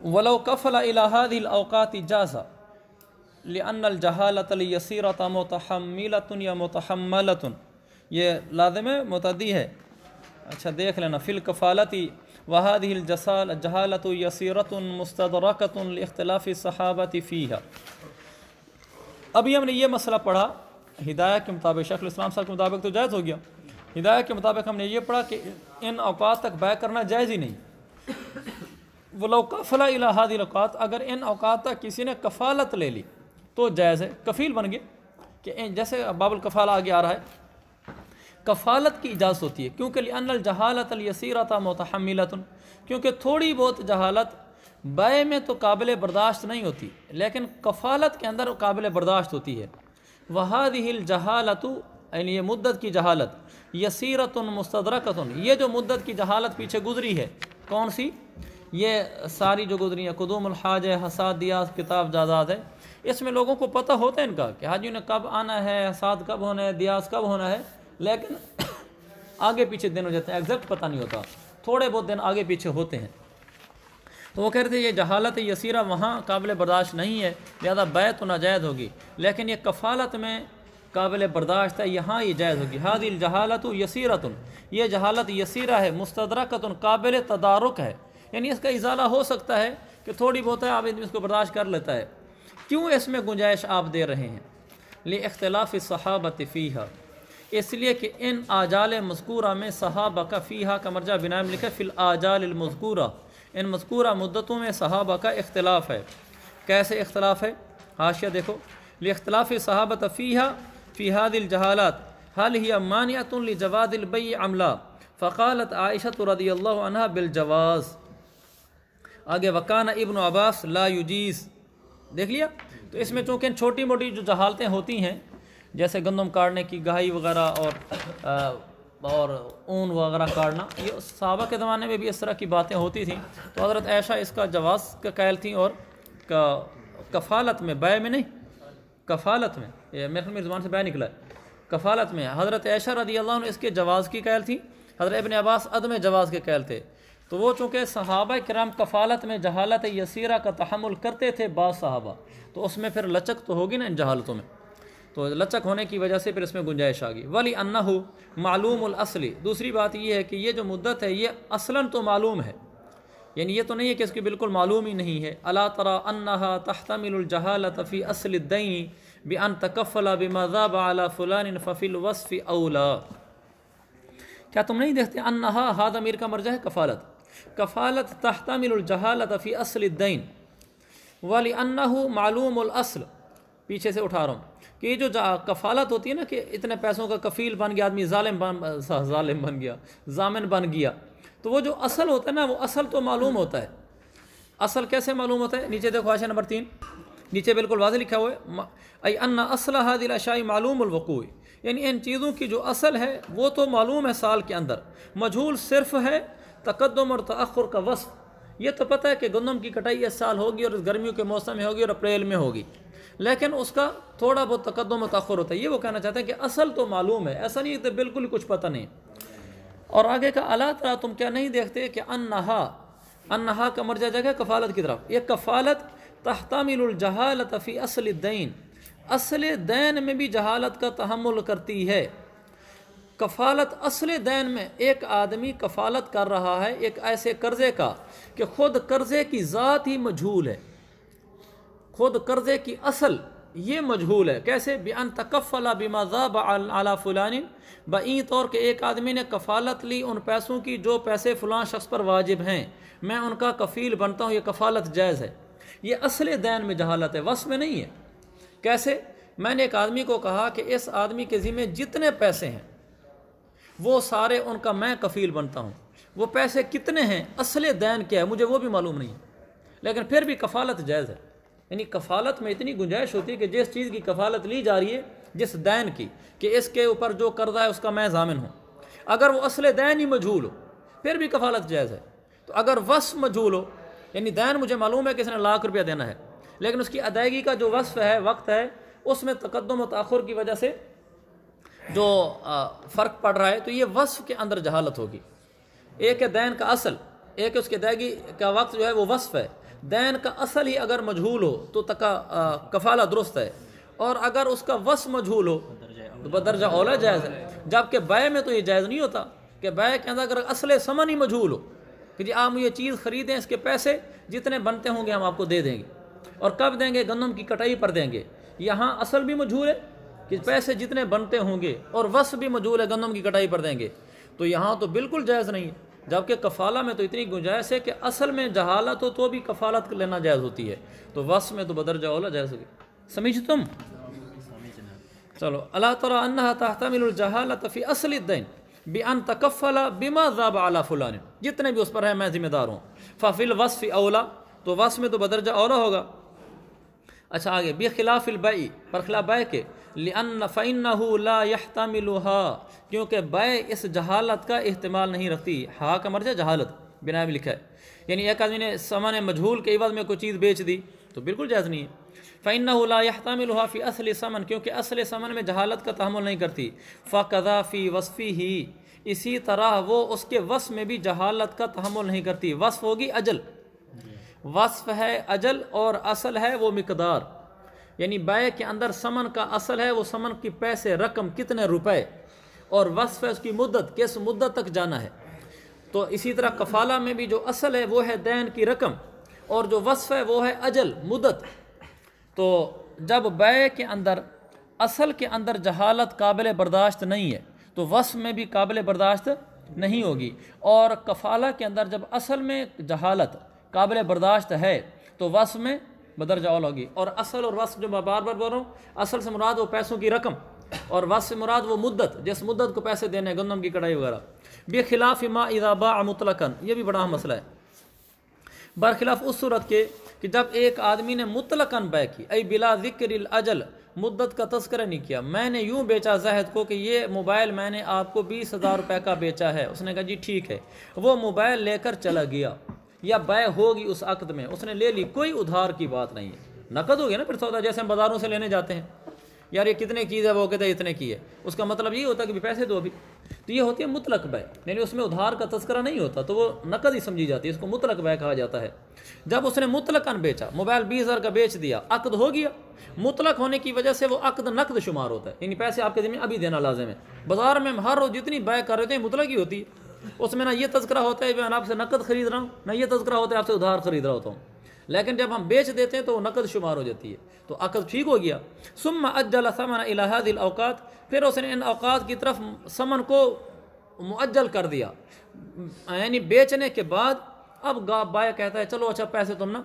وَلَوْ كَفَلَ إِلَى هَذِهِ الْأَوْقَاتِ جَازَ لِأَنَّ الْجَهَالَةَ الْيَسِيرَةَ مُتَحَمِّلَةٌ یا مُتَحَمَّلَةٌ، یہ لازم متعدی ہے، اچھا دیکھ لینا، فی الکفالتی وَهَذِهِ الْجَهَالَةُ يَسِيرَةٌ مُسْتَدْرَكَةٌ لِاخْتِلَافِ الصَّحَابَةِ فِيهَا۔ ابھی ہم نے یہ مسئلہ پڑھا ہدایت کے مطابق، شیخ الاسلام صاحب کے مطابق تو جائز ہو گیا، ہدایت کے مطابق ہم نے یہ پڑھا کہ ان اوقات تک بیع کرنا جائز ہی نہیں۔ وَلَوْ كَفَلَ إِلَى هَذِهِ الْأَوْقَاتِ، اگر ان اوقات تک کسی نے کفالت لے لی تو جائز ہے، کفیل بن گئے، کہ جیسے باب الکفالہ آگے آ رہا ہے، کفالت کی اجازت ہوتی ہے، کیونکہ لِأَنَّ الْجَهَالَةَ الْيَسِيرَةَ مُتَحَمِّلَةٌ، کیونکہ تھوڑی بہت جہالت بیع میں تو قابل برداشت نہیں ہوتی لیکن کفالت کے اندر قابل برداشت ہوتی ہے۔ وَهَذِهِ الْجَهَالَةُ، یعنی یہ مدت کی جہالت، یسیرۃ مستدرکۃ، یہ جو مدت کی جہالت پیچھے گزری ہے، کون سی؟ یہ ساری جو گزری ہیں، قدوم الحاج ہے، حساد دیاس، کتاب جائیداد ہے، اس میں لوگوں کو پتہ ہوتا ہے ان کا کہ حاجیوں نے کب آنا ہے، حساد کب ہونا ہے، دیاس کب ہونا ہے، لیکن آگے پیچھے دن ہو جاتے ہیں، ایگزیکٹ پتہ نہیں ہوتا، تھوڑے بہت دن آگے پیچھے ہوتے ہیں۔ تو وہ کہتے ہیں یہ جہالت یسیرہ وہاں قابل برداشت نہیں ہے، لہذا بیع تو ناجائز ہوگی، لیکن یہ کفالت میں قابل برداشت ہے، یہاں یہ جائز ہوگی۔ هذه الجہالۃ یسیرۃ، یہ جہالت یسیرہ ہے، مستدرکۃ، قابل تدارک ہے، یعنی اس کا ازالہ ہو سکتا ہے کہ تھوڑی بہت ہے، آپ اس کو برداشت کر لیتا ہے۔ کیوں اس میں گنجائش آپ دے رہے ہیں؟ لاختلاف الصحابۃ فیہا، اس لیے کہ ان آجال مذکورہ میں صحابہ کا فیہا کا مرجع بنا میں لکھا فی الآجال المذکورہ، ان مذکورہ مدتوں میں صحابہ کا اختلاف ہے۔ کیسے اختلاف ہے؟ حاشیہ دیکھو، لاختلاف صحابہ فیہا فی هذه الجہالات هل هي مانعۃ لجواز البیع ام لا، فقالت عائشہ رضی اللہ عنہا بالجواز۔ آگے وکان ابن عباس لا یجیز، دیکھ لیا۔ تو اس میں چونکہ چھوٹی موٹی جو جہالتیں ہوتی ہیں جیسے گندم کاٹنے کی گہائی وغیرہ اور اون وغیرہ کاٹنا، یہ صحابہ کے زمانے میں بھی اس طرح کی باتیں ہوتی تھیں، تو حضرت عائشہ اس کا جواز کا قائل تھیں، اور کفالت میں، بیع میں نہیں، کفالت میں، یہ میرے زبان سے بیع نکلا ہے، کفالت میں حضرت عائشہ رضی اللہ عنہ اس کے جواز کی قائل تھیں، حضرت ابن عباس عدم جواز کے قائل تھے۔ تو وہ چونکہ صحابہ کرام کفالت میں جہالت یسیرہ کا تحمل کرتے تھے بعض صحابہ، تو اس میں پھر لچک تو ہوگی نا ان جہالتوں میں، تو لچک ہونے کی وجہ سے پھر اس میں گنجائش آ گئی۔ ولی انہ معلوم الاصلی، دوسری بات یہ ہے کہ یہ جو مدت ہے یہ اصلاً تو معلوم ہے، یعنی یہ تو نہیں ہے کہ اس کی بالکل معلوم ہی نہیں ہے۔ الا تری انہا تحتمل الجہالۃ فی اصل الدین بان تکفل بما ذاب علی فلان ففی الوصف اولا، کیا تم نہیں دیکھتے انہا، ہا ضمیر کا مرجع ہے کفالت، کفالت تحتمل الجہالۃ فی اصل الدین ولانہ معلوم الاصل، پیچھے سے اٹھا رہا ہوں کہ یہ جو کفالت ہوتی ہے نا کہ اتنے پیسوں کا کفیل بن گیا آدمی، ظالم بن گیا، ضامن بن گیا، تو وہ جو اصل ہوتا ہے نا وہ اصل تو معلوم ہوتا ہے۔ اصل کیسے معلوم ہوتا ہے؟ نیچے دیکھو حاشیہ نمبر 3، نیچے بالکل واضح لکھا ہوا ہے ای ان اصل هذه الاشیاء معلوم الوقوع، یعنی ان چیزوں کی جو اصل ہے وہ تو معلوم ہے سال کے اندر، مجہول صرف ہے تقدم اور تأخر کا وصف۔ یہ تو پتہ ہے کہ گندم کی کٹائی اس سال ہوگی اور اس گرمیوں کے موسم میں ہوگی اور اپریل میں ہوگی، لیکن اس کا تھوڑا بہت تقدم و تأخر ہوتا ہے، یہ وہ کہنا چاہتے ہیں کہ اصل تو معلوم ہے، ایسا نہیں ہے کہ بالکل کچھ پتہ نہیں۔ اور آگے کا الا تری، تم کیا نہیں دیکھتے کہ انہا کا مرجع جگہ کفالت کی طرف، یہ کفالت تحتمل الجہالۃ فی اصل الدین، اصل دین میں بھی جہالت کا تحمل کرتی ہے۔ کفالت اصل دین میں ایک آدمی کفالت کر رہا ہے ایک ایسے قرضے کا کہ خود قرضے کی ذات ہی مجہول ہے، خود قرضے کی اصل یہ مجہول ہے۔ کیسے؟ بِأَن تَكَفَّلَ بِمَا ذَابَ عَلَى فُلَانٍ، بَإِن طور کہ ایک آدمی نے کفالت لی ان پیسوں کی جو پیسے فلاں شخص پر واجب ہیں، میں ان کا کفیل بنتا ہوں، یہ کفالت جائز ہے۔ یہ اصل دین میں جہالت ہے، وصف میں نہیں ہے۔ کیسے؟ میں نے ایک آدمی کو کہا کہ اس آدمی کے ذمہ جتنے پیسے ہیں وہ سارے ان کا میں کفیل بنتا ہوں، وہ پیسے کتنے ہیں، اصل دین کیا ہے مجھے وہ بھی معلوم نہیں ہے، لیکن پھر بھی کفالت جائز ہے۔ یعنی کفالت میں اتنی گنجائش ہوتی ہے کہ جس چیز کی کفالت لی جا رہی ہے، جس دین کی، کہ اس کے اوپر جو قرضہ ہے اس کا میں ضامن ہوں، اگر وہ اصل دین ہی مجہول ہو پھر بھی کفالت جائز ہے۔ تو اگر وصف مجہول ہو، یعنی دین مجھے معلوم ہے کہ اس نے ₹1,00,000 دینا ہے، لیکن اس کی ادائیگی کا جو وصف ہے، وقت ہے، اس میں تقدم و تاخر کی وجہ سے جو فرق پڑ رہا ہے، تو یہ وصف کے اندر جہالت ہوگی۔ ایک ہے دین کا اصل، ایک اس کی ادائیگی کا وقت جو ہے وہ وصف ہے۔ دین کا اصل ہی اگر مجہول ہو تو کفالہ درست ہے، اور اگر اس کا وصف مجہول ہو تو بدرجہ اولا جائز ہے۔ جبکہ بیع میں تو یہ جائز نہیں ہوتا کہ بیع کے اندر اگر اصل ثمن ہی مجہول ہو کہ جی آپ یہ چیز خریدیں، اس کے پیسے جتنے بنتے ہوں گے ہم آپ کو دے دیں گے، اور کب دیں گے؟ گندم کی کٹائی پر دیں گے۔ یہاں اصل بھی مجہول ہے کہ پیسے جتنے بنتے ہوں گے، اور وصف بھی مجہول ہے گندم کی کٹائی پر دیں گے، تو یہاں تو بالکل جائز نہیں ہے۔ جبکہ کفالہ میں تو اتنی گنجائش ہے کہ اصل میں جہالت ہو تو بھی کفالت لینا جائز ہوتی ہے، تو وصف میں تو بدرجہ اولا جائز ہوگی۔ سمجھ تم؟ چلو، الا تری انہا تحتمل الجہالۃ فی اصل الدین بان تکفل بما ذاب علی فلان، جتنے بھی اس پر ہے میں ذمہ دار ہوں، ففی الوصف اولا، تو وصف میں تو بدرجہ اولا ہوگا۔ اچھا آگے، بخلاف البیع، برخلاف بیع کے، لأن فإنه لا يحتملها، کیونکہ بیع اس جہالت کا احتمال نہیں رکھتی۔ ہا کا مرجع جہالت بنا میں لکھا ہے، یعنی ایک آدمی نے ثمن مجہول کے عوض میں کوئی چیز بیچ دی تو بالکل جائز نہیں ہے۔ فإنه لا يحتملها في اصل ثمن، کیونکہ اصل ثمن میں جہالت کا تحمل نہیں کرتی۔ فقضا فی وصفه، اسی طرح وہ اس کے وصف میں بھی جہالت کا تحمل نہیں کرتی۔ وصف ہوگی اجل، وصف ہے اجل، اور اصل ہے وہ مقدار، یعنی بیع کے اندر ثمن کا اصل ہے وہ ثمن کی پیسے، رقم کتنے روپے، اور وصف ہے اس کی مدت، کس مدت تک جانا ہے۔ تو اسی طرح کفالہ میں بھی جو اصل ہے وہ ہے دین کی رقم، اور جو وصف ہے وہ ہے اجل، مدت۔ تو جب بیع کے اندر اصل کے اندر جہالت قابل برداشت نہیں ہے تو وصف میں بھی قابل برداشت نہیں ہوگی، اور کفالہ کے اندر جب اصل میں جہالت قابل برداشت ہے تو وصف میں بدرجہ اول ہوگی۔ اور اصل اور وصف جو میں بار بار بول رہا ہوں، اصل سے مراد وہ پیسوں کی رقم، اور وصف سے مراد وہ مدت، جس مدت کو پیسے دینے، گندم کی کڑائی وغیرہ۔ بخلاف ما اذا باع مطلقا، یہ بھی بڑا اہم مسئلہ ہے، برخلاف اس صورت کے کہ جب ایک آدمی نے مطلقاً بیع کی، ای بلا ذکر الاجل، مدت کا تذکرہ نہیں کیا، میں نے یوں بیچا زاہد کو کہ یہ موبائل میں نے آپ کو 20,000 روپے کا بیچا ہے، اس نے کہا جی ٹھیک ہے، وہ موبائل لے کر چلا گیا، یا بیع ہوگی اس عقد میں، اس نے لے لی، کوئی ادھار کی بات نہیں ہے، نقد ہو گیا نا پھر سودا، جیسے ہم بازاروں سے لینے جاتے ہیں، یار یہ کتنے کی ہے، وہ کہتے ہیں اتنے کی ہے، اس کا مطلب یہ ہوتا ہے کہ پیسے دو ابھی، تو یہ ہوتی ہے مطلق بیع، یعنی اس میں ادھار کا تذکرہ نہیں ہوتا، تو وہ نقد ہی سمجھی جاتی ہے، اس کو مطلق بیع کہا جاتا ہے۔ جب اس نے مطلقاً بیچا، موبائل 20,000 کا بیچ دیا، عقد ہو گیا، مطلق ہونے کی وجہ سے وہ عقد نقد شمار ہوتا ہے، یعنی پیسے آپ کے ذمہ ابھی دینا لازم ہے۔ بازار میں ہر روز جتنی بیع کر رہے ہیں مطلق ہی ہوتی ہے، اس میں نہ یہ تذکرہ ہوتا ہے میں آپ سے نقد خرید رہا ہوں، نہ یہ تذکرہ ہوتا ہے آپ سے ادھار خرید رہا ہوتا ہوں، لیکن جب ہم بیچ دیتے ہیں تو وہ نقد شمار ہو جاتی ہے، تو عقد ٹھیک ہو گیا۔ ثم اجل ثمن الى هذه الاوقات، پھر اس نے ان اوقات کی طرف ثمن کو مؤجل کر دیا، یعنی بیچنے کے بعد اب بائع کہتا ہے چلو اچھا پیسے تم نا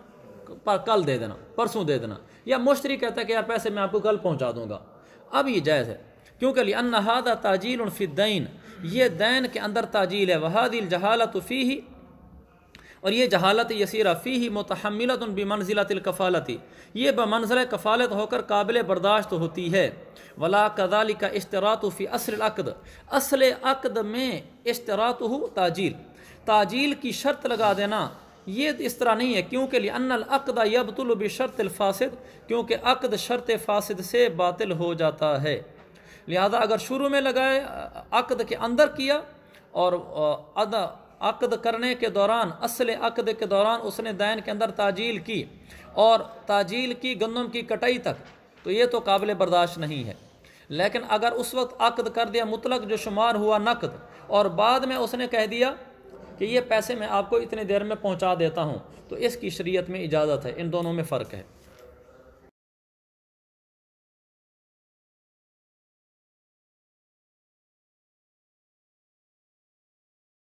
کل دے دینا، پرسوں دے دینا، یا مشتری کہتا ہے کہ یار پیسے میں آپ کو کل پہنچا دوں گا، اب یہ جائز ہے، کیونکہ لأن هذا تاجیل فی الدین، یہ دین کے اندر تاجیل ہے، وهذه الجہالۃ فیہ، اور یہ جہالت یسیرہ فیہ متحملۃ بمنزلۃ الکفالۃ، یہ بمنزلہ کفالت ہو کر قابل برداشت ہوتی ہے۔ ولا کذالک اشتراط فی اصل العقد، اصل عقد میں اشتراطہ تاجیل، تاجیل کی شرط لگا دینا یہ اس طرح نہیں ہے، کیونکہ لأن العقد یبطل بشرط الفاسد، کیونکہ عقد شرط فاسد سے باطل ہو جاتا ہے، لہذا اگر شروع میں لگائے عقد کے اندر کیا اور عقد کرنے کے دوران، اصل عقد کے دوران اس نے دین کے اندر تاجیل کی، اور تاجیل کی گندم کی کٹائی تک، تو یہ تو قابل برداشت نہیں ہے۔ لیکن اگر اس وقت عقد کر دیا مطلق جو شمار ہوا نقد، اور بعد میں اس نے کہہ دیا کہ یہ پیسے میں آپ کو اتنے دیر میں پہنچا دیتا ہوں، تو اس کی شریعت میں اجازت ہے، ان دونوں میں فرق ہے۔